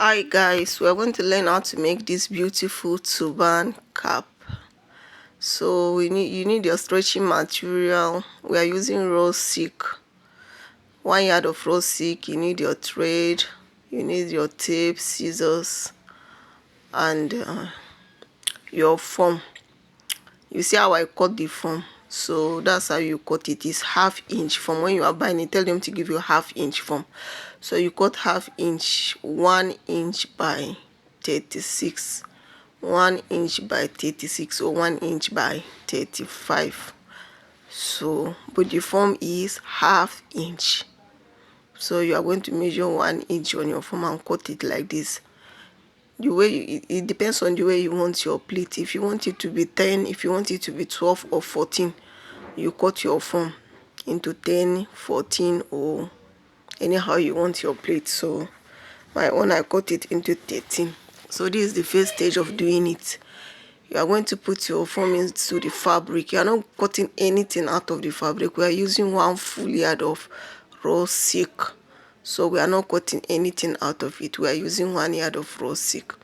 Hi guys, we are going to learn how to make this beautiful turban cap. So you need your stretching material. We are using raw silk, 1 yard of raw silk. You need your thread, you need your tape, scissors, and your foam. You see how I cut the foam? So that's how you cut it. It's ½ inch foam. When you are buying it, tell them to give you ½ inch foam. So you cut ½ inch, 1 inch by 36, 1 inch by 36, or 1 inch by 35. So but the foam is ½ inch. So you are going to measure 1 inch on your foam and cut it like this. The way it depends on the way you want your pleat. If you want it to be 10, if you want it to be 12 or 14, you cut your foam into 10, 14, or anyhow you want your pleat. So my own, I cut it into 13. So this is the first stage of doing it. You are going to put your foam into the fabric. You are not cutting anything out of the fabric. We are using 1 full yard of raw silk. So we are not cutting anything out of it. We are using 1 yard of raw silk.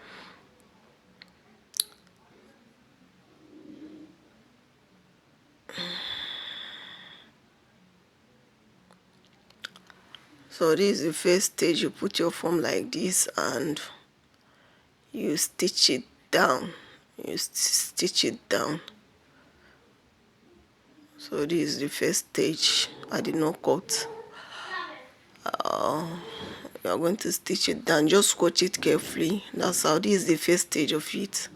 So this is the first stage. You put your foam like this and you stitch it down. You stitch it down. So this is the first stage. I did not cut. You are going to stitch it down. Just scotch it carefully. That's how. This is the first stage of it.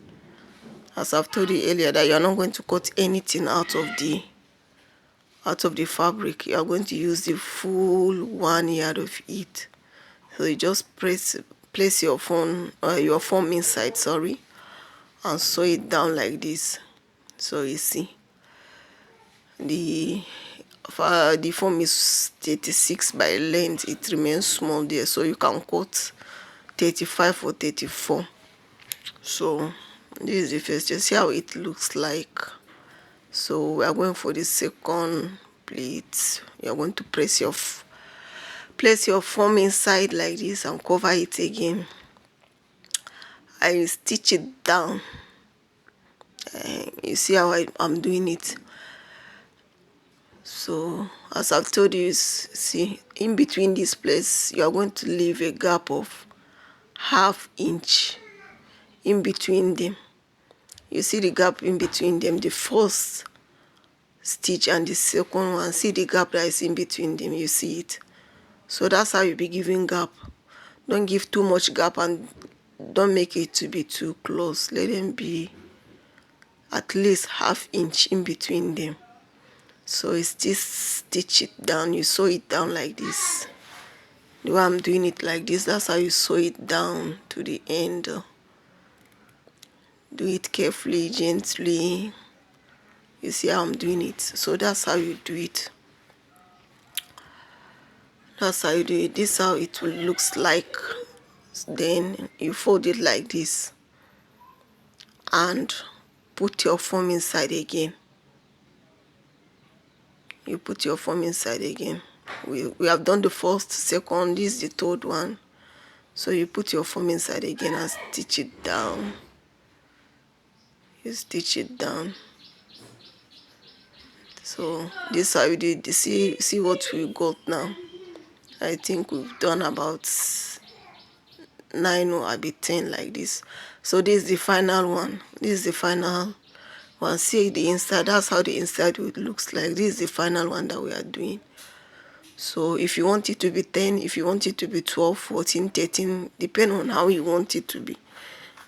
As I've told you earlier, that you are not going to cut anything out of the fabric. You are going to use the full 1 yard of it. So you just place your foam inside, and sew it down like this. So you see, the foam is 36 by length. It remains small there, so you can cut 35 or 34. So this is the first. Just see how it looks like. So we are going for the second pleat. You are going to place your foam inside like this and cover it again. I stitch it down. You see how I'm doing it. So as I've told you, see, in between this place you are going to leave a gap of ½ inch in between them. You see the gap in between them, the first stitch and the second one. See the gap that is in between them. You see it? So that's how you be giving gap. Don't give too much gap and don't make it to be too close. Let them be at least ½ inch in between them. So it's just stitch it down. You sew it down like this. The way I'm doing it like this, that's how you sew it down to the end. Do it carefully, gently. You see how I'm doing it? So that's how you do it. That's how you do it. This is how it will looks like. Then you fold it like this and put your foam inside again. You put your foam inside again. We have done the first, second, this is the third one. So you put your foam inside again and stitch it down. You stitch it down. So this is how you do it. See what we got now. I think we've done about 9 or a bit 10 like this. So this is the final one. This is the final one. See the inside. That's how the inside looks like. This is the final one that we are doing. So if you want it to be 10, if you want it to be 12, 14, 13, depending on how you want it to be.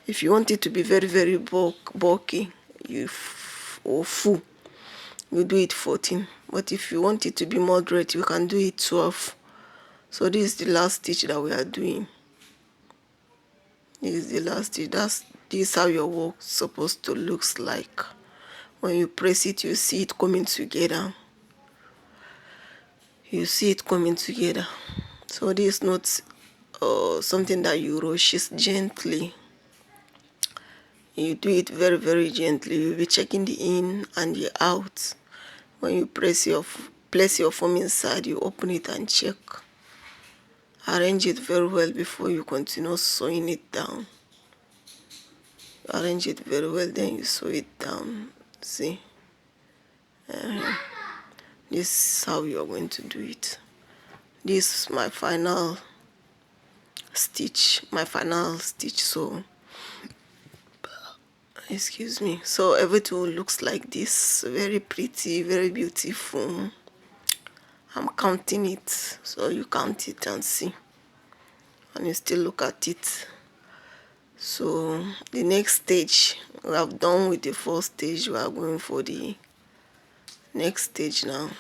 If you want it to be very, very bulky or full, you do it 14. But if you want it to be moderate, you can do it 12. So this is the last stitch that we are doing. This is the last stitch. This is how your work is supposed to look like. When you press it, you see it coming together. You see it coming together. So this is not something that you rush. It's gently. You do it very, very gently. You'll be checking the in and the out. When you place your foam inside, you open it and check. Arrange it very well before you continue sewing it down. Arrange it very well, then you sew it down. See, this is how you are going to do it. This is my final stitch. So excuse me, so everything looks like this, very pretty, very beautiful. I'm counting it, so you count it and see, and you still look at it. So the next stage, we have done with the first stage, we are going for the next stage now.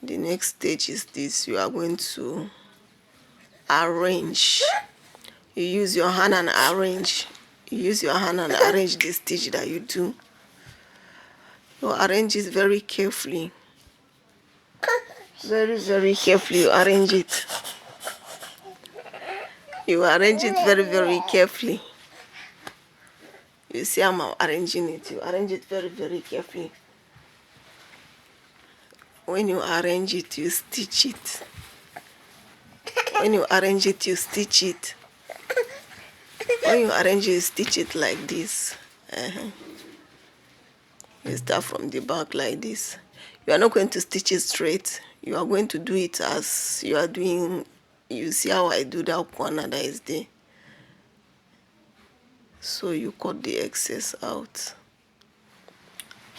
The next stage is this. You are going to arrange. You use your hand and arrange. You use your hand and arrange the stitch that you do. You arrange it very carefully. Very, very carefully you arrange it. You arrange it very, very carefully. You see how I'm arranging it. You arrange it very, very carefully. When you arrange it, you stitch it. When you arrange it, you stitch it. When you arrange it, you stitch it like this. You start from the back like this. You are not going to stitch it straight. You are going to do it as you are doing. You see how I do that corner that is there. So you cut the excess out.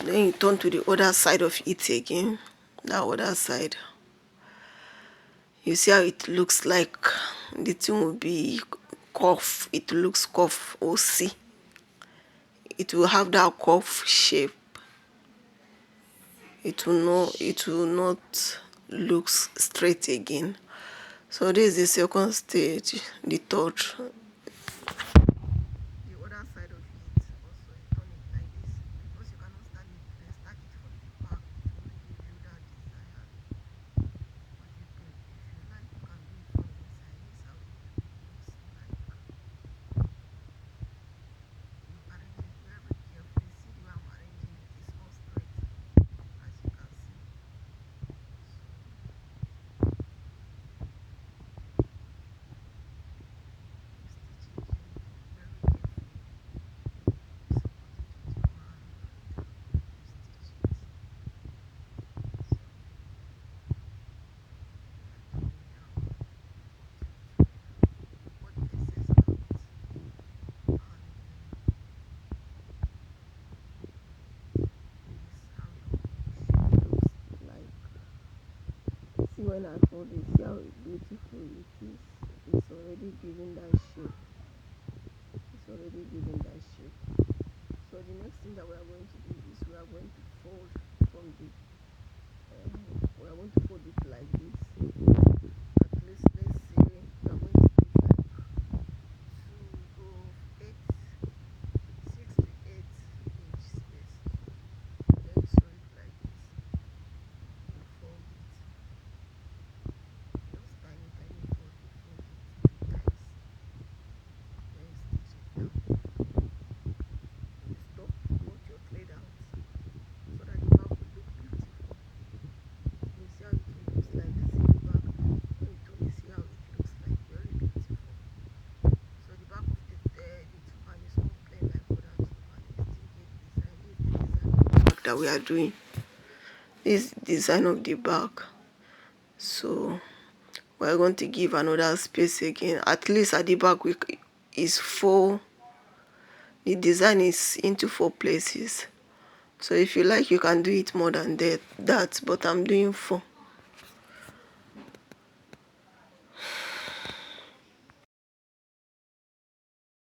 Then you turn to the other side of it again. That other side. You see how it looks like the thing will be curve. It looks curve or see. It will have that curve shape. It will not look straight again. So this is the second stage, the third. The other side of it also, you turn it like this, because you cannot start it from the back. It will give you that desire. But if you like, you can do it from inside. This is how it looks like. You arrange it very carefully. See the way I'm arranging it, it's all straight, as you can see. See when I fold it, see how beautiful it is. It's already giving that shape. It's already giving that shape. So the next thing that we are going to do is we are going to fold from the we are going to fold it like this. At least let's say we are going to do like 2 to 8, 6 to 8 inch space. Then you sew it like this. You fold it. Just tiny, tiny fold it, nice. Then you stitch it down. You stop, cut your thread out so that the back will look beautiful. You see how it looks like. This is the back. When you turn, you see how it looks like. Very beautiful. So the back of the turban is not plain like other turban. It still get design. This is the design of the back that we are doing. This is the design of the back. So we're going to give another space again. At least at the back is 4. The design is into 4 places. So if you like, you can do it more than that, but I'm doing 4.